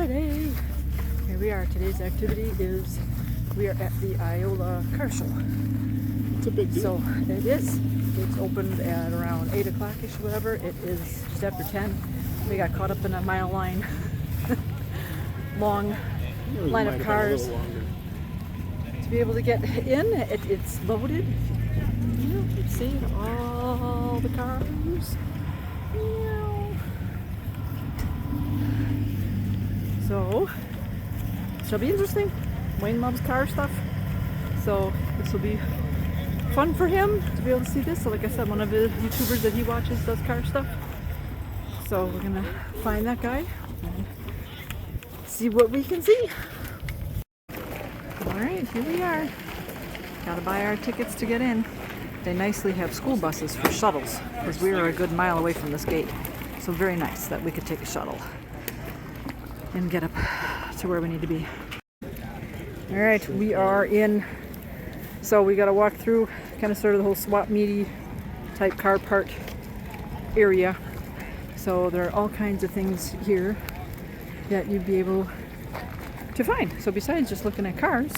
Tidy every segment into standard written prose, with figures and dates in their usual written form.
Friday. Here we are. Today's activity is we are at the Iola Car Show. It's a big deal. So it is. It's opened at around 8 o'clock-ish, whatever. It is just after 10. We got caught up in a mile line. Long line of cars. To be able to get in, it's loaded. You can see all the cars. So, it'll be interesting. Wayne loves car stuff. So, this will be fun for him to be able to see this. So, like I said, one of the YouTubers that he watches does car stuff. So, we're going to find that guy and see what we can see. Alright, here we are. Gotta buy our tickets to get in. They nicely have school buses for shuttles because we are a good mile away from this gate. So, very nice that we could take a shuttle and get up to where we need to be. All right, we are in. So we got to walk through kind of sort of the whole swap meety type car part area. So there are all kinds of things here that you'd be able to find. So besides just looking at cars,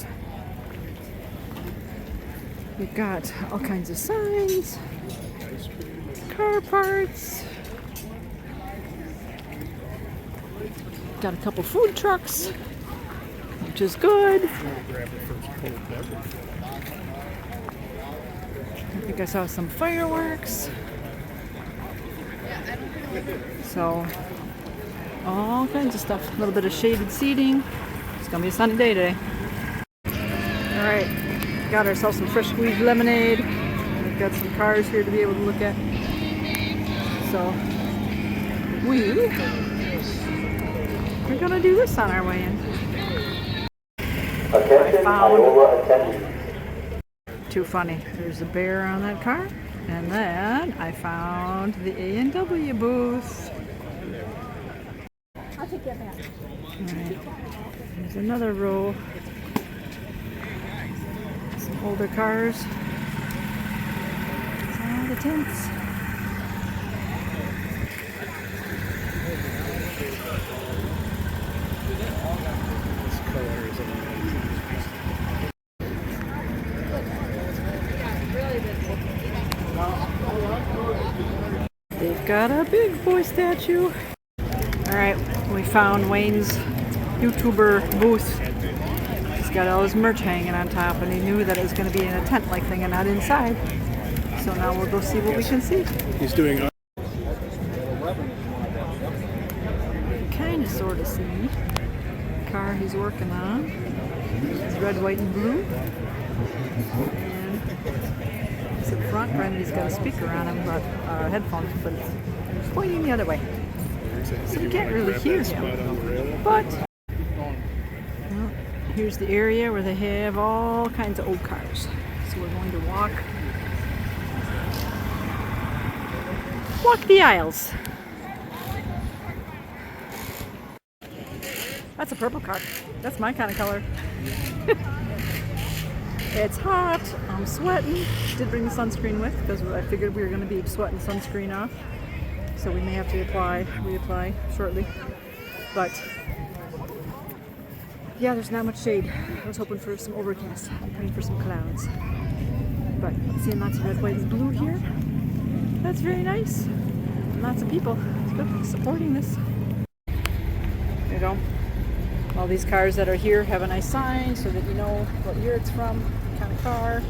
we've got all kinds of signs, car parts. Got a couple food trucks, which is good. I think I saw some fireworks. So, all kinds of stuff. A little bit of shaded seating. It's gonna be a sunny day today. Alright, got ourselves some fresh squeezed lemonade. We've got some cars here to be able to look at. So, we're gonna do this on our way in. Attention, Iola attendees. Too funny. There's a bear on that car, and then I found the A&W booth. I'll take that back. Alright. There's another row. Some older cars. All the tents. They've got a big boy statue. Alright, we found Wayne's YouTuber booth. He's got all his merch hanging on top, and he knew that it was going to be in a tent-like thing and not inside. So now we'll go see what we can see. He's doing. You kind of sort of see the car he's working on. It's red, white, and blue. And it's in front. Randy's got a speaker on him, but headphones, but it's pointing the other way. So you can't really hear him. But well, here's the area where they have all kinds of old cars. So we're going to walk the aisles. That's a purple car. That's my kind of color. It's hot. I'm sweating. Did bring the sunscreen with because I figured we were going to be sweating sunscreen off. So we may have to reapply shortly. But yeah, there's not much shade. I was hoping for some overcast. I'm praying for some clouds. But seeing lots of red, white, and blue here. That's very nice. And lots of people. It's good supporting this. There you go. All these cars that are here have a nice sign so that you know what year it's from, what kind of car.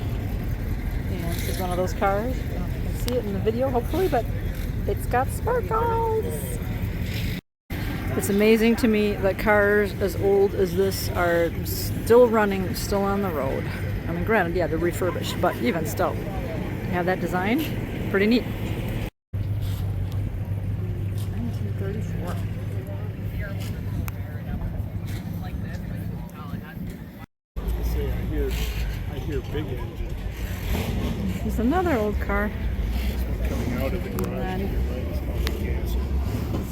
And this is one of those cars. I don't know if you can see it in the video, hopefully, but it's got sparkles. It's amazing to me that cars as old as this are still running, still on the road. I mean, granted, yeah, they're refurbished, but even still, they have that design. Pretty neat. 1934. I hear big engine. There's another old car. Coming out of the garage.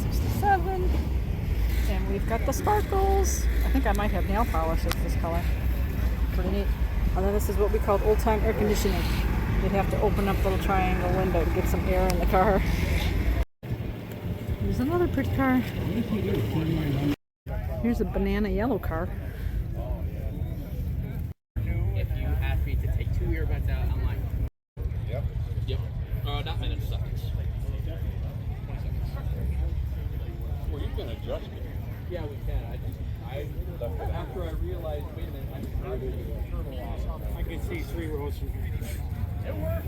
67. And we've got the sparkles. I think I might have nail polish that's this color. Pretty neat. And then this is what we call old-time air conditioning. You'd have to open up the little triangle window to get some air in the car. There's another pretty car. Here's a banana yellow car. If you ask me to take 2 earbuds out, I'm like, yep. Not minutes, seconds. 20 seconds. Well, you can adjust it. Yeah, we can. After I realized, wait a minute, I can turn off. I can see 3 rows from here. It works.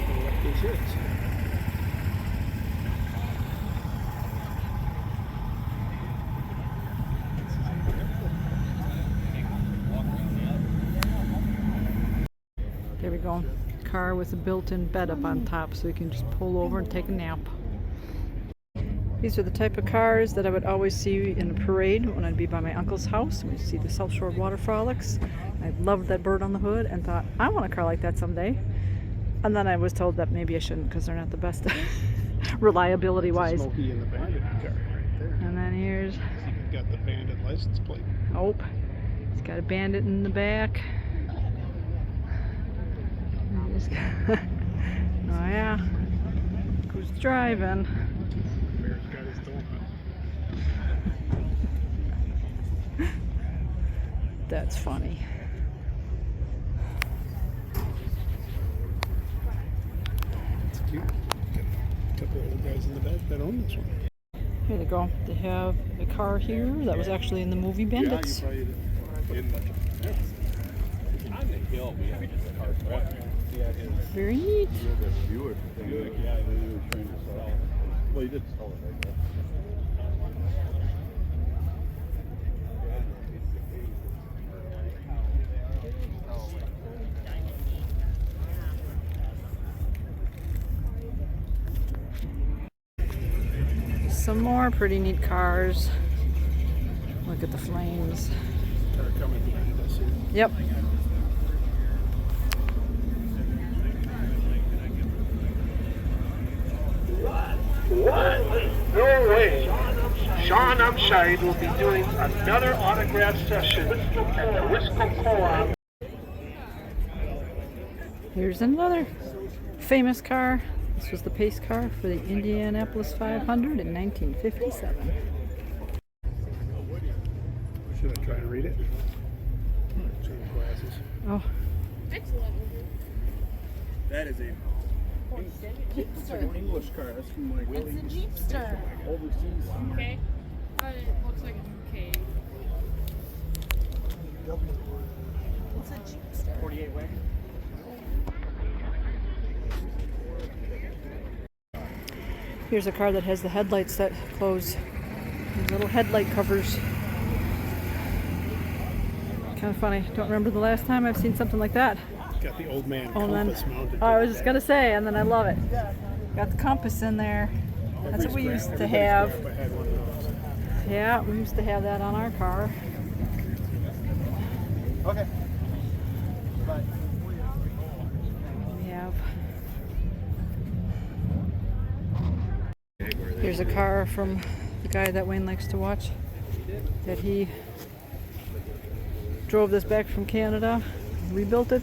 What this is. There we go. Car with a built-in bed up on top so you can just pull over and take a nap. These are the type of cars that I would always see in a parade when I'd be by my uncle's house. We'd see the South Shore Water Frolics. I loved that bird on the hood and thought, I want a car like that someday. And then I was told that maybe I shouldn't because they're not the best reliability-wise. Smokey in the bandit car right there. And then here's... You've got the bandit license plate. Oh, it's got a bandit in the back. Oh yeah, who's driving? Bear's got his donut. That's funny. It's cute. Got a couple of old guys in the back that own this one. Here they go. They have a car here that was actually in the movie Bandits. Yeah, you probably did. On the hill, we have just a car. Very neat. Well, you did sell it, right? Some more pretty neat cars. Look at the flames. Car coming behind us here. Yep. What? No way. Sean Upside will be doing another autograph session at the Wisco Co-op. Here's another famous car. This was the pace car for the Indianapolis 500 in 1957. Should I try to read it? Change glasses. Oh, That is a English car. That's from like It's a Jeepster. overseas. Okay. It looks like a UK. It's a Jeepster. 48 wagon. here's a car that has the headlights that close. These little headlight covers. Kind of funny. Don't remember the last time I've seen something like that. Got the old man Oh, compass mounted. I was just gonna say, and then I love it. Got the compass in there. That's what we used to have. I had one of those. Yeah, we used to have that on our car. Okay. We have. Here's a car from the guy that Wayne likes to watch. That he drove this back from Canada, rebuilt it.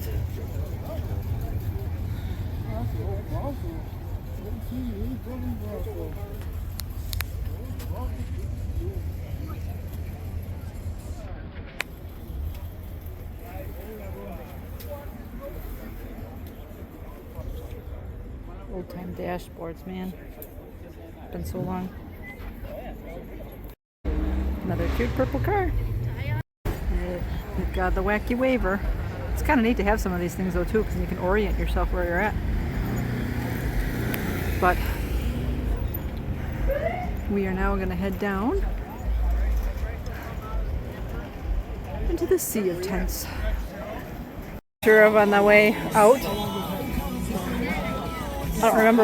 Old time dashboards, man. Been so long. Another cute purple car. They've got the wacky waiver. It's kind of neat to have some of these things though too, because you can orient yourself where you're at. But we are now going to head down into the sea of tents. Sure of on the way out. I don't remember.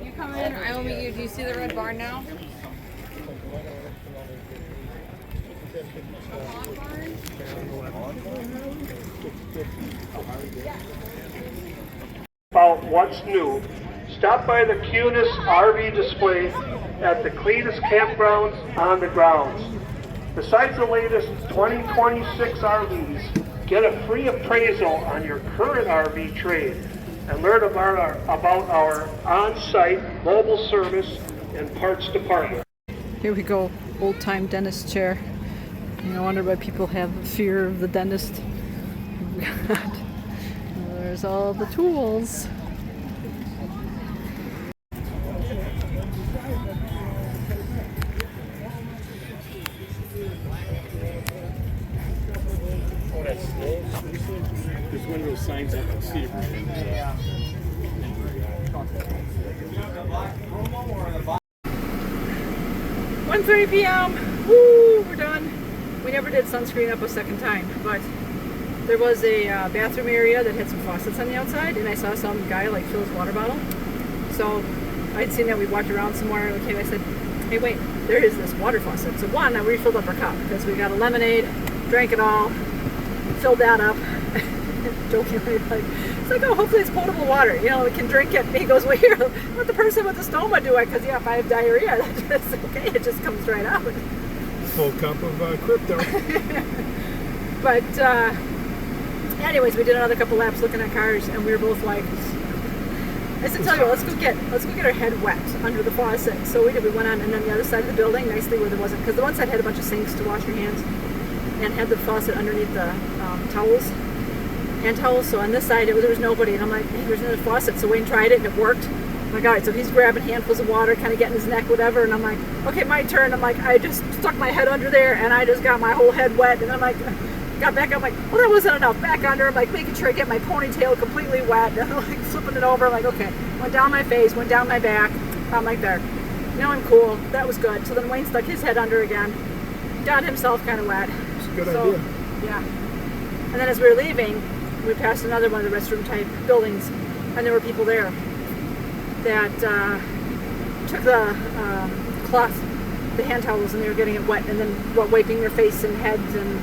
You come in, I will meet you. Do you see the red barn now? About what's new. Stop by the cutest RV display at the cleanest campgrounds on the grounds. Besides the latest 2026 RVs, get a free appraisal on your current RV trade and learn about our on-site mobile service and parts department. Here we go, old-time dentist chair. You know, I wonder why people have a fear of the dentist. There's all the tools. There's one of those signs up at Cedar. 1:30 p.m. Woo, we're done. We never did sunscreen up a second time, but there was a bathroom area that had some faucets on the outside, and I saw some guy like fill his water bottle. So I'd seen that. We walked around some more. Okay, I said, hey, wait, there is this water faucet. So one, I refilled up our cup because we got a lemonade, drank it all, filled that up. Jokingly, like, it's like, oh, hopefully it's potable water. You know, we can drink it. And he goes, well, here, let the person with the stoma do it, because yeah, if I have diarrhea, that's okay. It just comes right out. Full cup of crypto. But anyways, we did another couple laps looking at cars, and we were both like, I said, tell you what, let's go get our head wet under the faucet. So we did. We went on, and then the other side of the building, nicely where there wasn't, because the one side had a bunch of sinks to wash your hands, and had the faucet underneath the towels. Hand towels. So on this side, there was nobody, and I'm like, hey, there's another faucet. So Wayne tried it, and it worked. I'm like, all right. So he's grabbing handfuls of water, kind of getting his neck, whatever. And I'm like, okay, my turn. I'm like, I just stuck my head under there, and I just got my whole head wet. And I'm like, got back. I'm like, well, that wasn't enough. Back under. I'm like, making sure I get my ponytail completely wet, and I'm like flipping it over. I'm like, okay. Went down my face, went down my back. I'm like, there. Now I'm cool. That was good. So then Wayne stuck his head under again, got himself kind of wet. It's a good idea. Yeah. And then as we were leaving, we passed another one of the restroom type buildings, and there were people there that took the cloth, the hand towels, and they were getting it wet, and then wiping their face and heads. And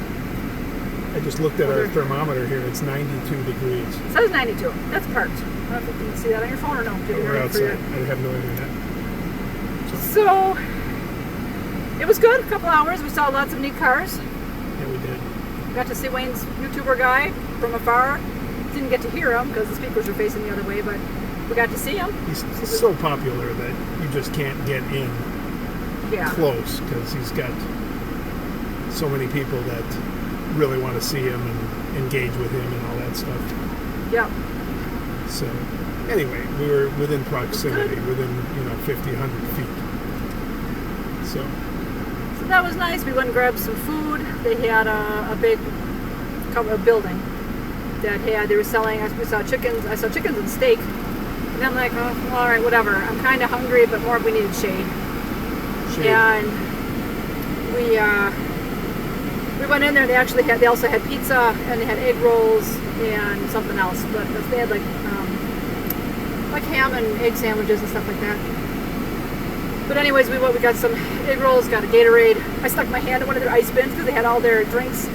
I just looked at our thermometer here. It's 92 degrees. It says 92. That's parked. I don't know if you can see that on your phone or no. We're outside. I have no internet. So it was good. A couple hours. We saw lots of neat cars. Yeah, we did. Got to see Wayne's YouTuber guy from afar. Didn't get to hear him because the speakers were facing the other way, but we got to see him. He's so popular that you just can't get in close because he's got so many people that really want to see him and engage with him and all that stuff. Yep. So anyway, we were within proximity, within 50, 100 feet. So that was nice. We went and grabbed some food. They had a big building that they were selling. We saw chickens. I saw chickens and steak. And I'm like, oh, well, all right, whatever. I'm kind of hungry, but more we needed shade. And we went in there. They also had pizza, and they had egg rolls and something else. But they had like ham and egg sandwiches and stuff like that. But anyways, we got some egg rolls, got a Gatorade. I stuck my hand in one of their ice bins because they had all their drinks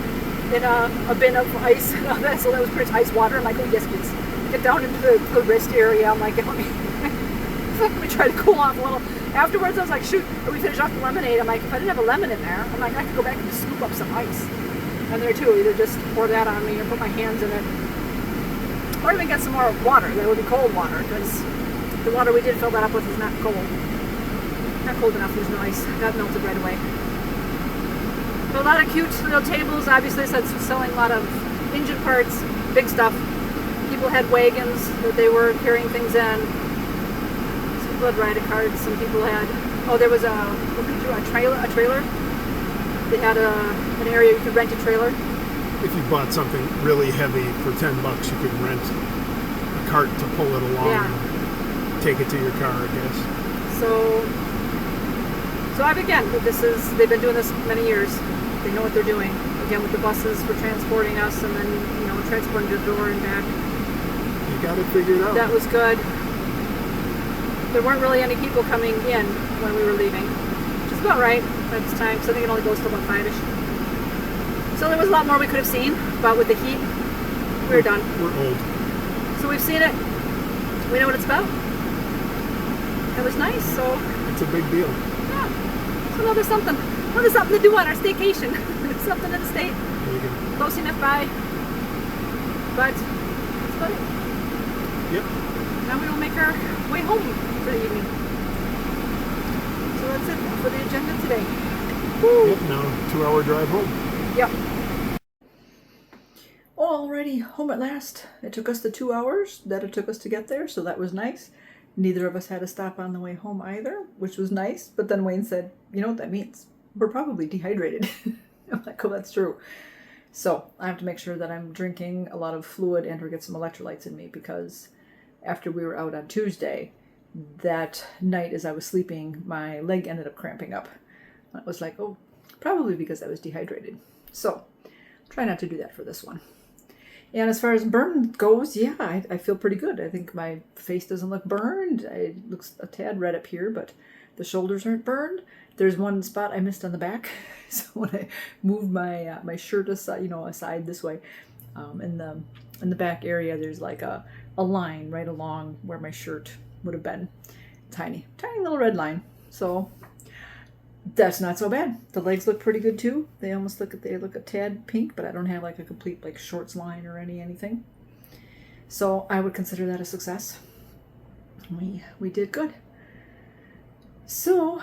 in a bin of ice and all that. So that was pretty ice water. I'm like, oh yes, please. Get down into the wrist area. I'm like, let me try to cool off a little. Afterwards, I was like, shoot, we finished off the lemonade. I'm like, if I didn't have a lemon in there, I'm like, I could go back and just scoop up some ice. And there too, either just pour that on me or put my hands in it. Or even get some more water. That would be cold water because the water we did fill that up with is not cold. Not cold enough, there's no ice. That melted right away. But a lot of cute little tables. Obviously, selling a lot of engine parts, big stuff. People had wagons that they were carrying things in. Some people had rider cards. Some people had. Oh, there was a trailer. They had an area you could rent a trailer. If you bought something really heavy for $10, you could rent a cart to pull it along and take it to your car, I guess. So they've been doing this many years. They know what they're doing. Again, with the buses for transporting us, and then transporting to the door and back. You got it figured out. That was good. There weren't really any people coming in when we were leaving, which is about right at this time. So I think it only goes to about 5-ish. So there was a lot more we could have seen, but with the heat, we were done. We're old. So we've seen it. We know what it's about. It was nice. So it's a big deal. another something to do on our staycation. Something in the state, close enough by, but it's funny. Yep. Now we will make our way home for the evening. So that's it for the agenda today. Woo. Yep, now 2-hour drive home. Yep. Already home at last. It took us the 2 hours that it took us to get there, so that was nice. Neither of us had to stop on the way home either, which was nice. But then Wayne said, you know what that means? We're probably dehydrated. I'm like, oh, that's true. So I have to make sure that I'm drinking a lot of fluid and or get some electrolytes in me, because after we were out on Tuesday, that night as I was sleeping, my leg ended up cramping up. I was like, oh, probably because I was dehydrated. So try not to do that for this one. And as far as burn goes, yeah, I feel pretty good. I think my face doesn't look burned. It looks a tad red up here, but the shoulders aren't burned. There's one spot I missed on the back. So when I moved my shirt aside, aside this way, in the back area, there's like a line right along where my shirt would have been. Tiny little red line. So that's not so bad. The legs look pretty good too. They look a tad pink, but I don't have like a complete like shorts line or anything. So I would consider that a success. We did good. So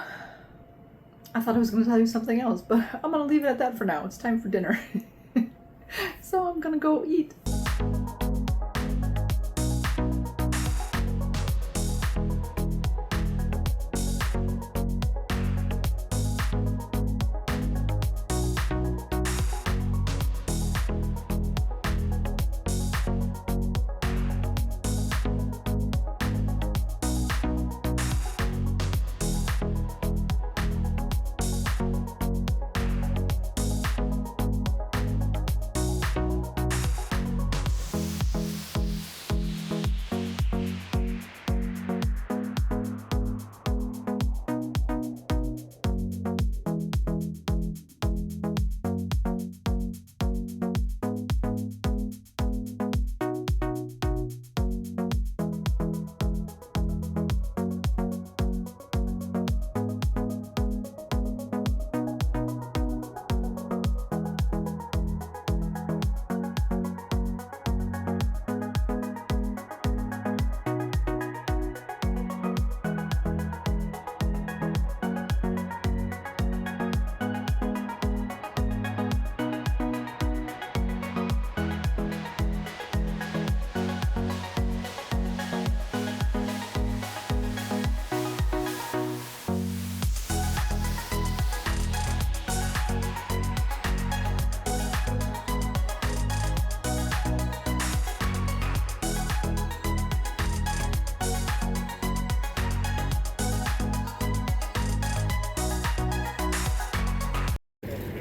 I thought I was going to tell you something else, but I'm going to leave it at that for now. It's time for dinner. So I'm going to go eat.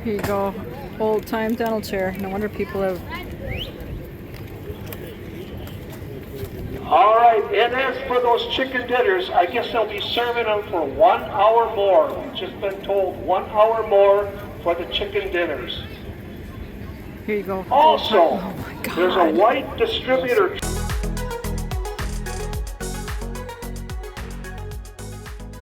Here you go, old time dental chair. No wonder people have. All right, and as for those chicken dinners, I guess they'll be serving them for 1 hour more. We've just been told 1 hour more for the chicken dinners. Here you go. Also, oh my God. there's a white distributor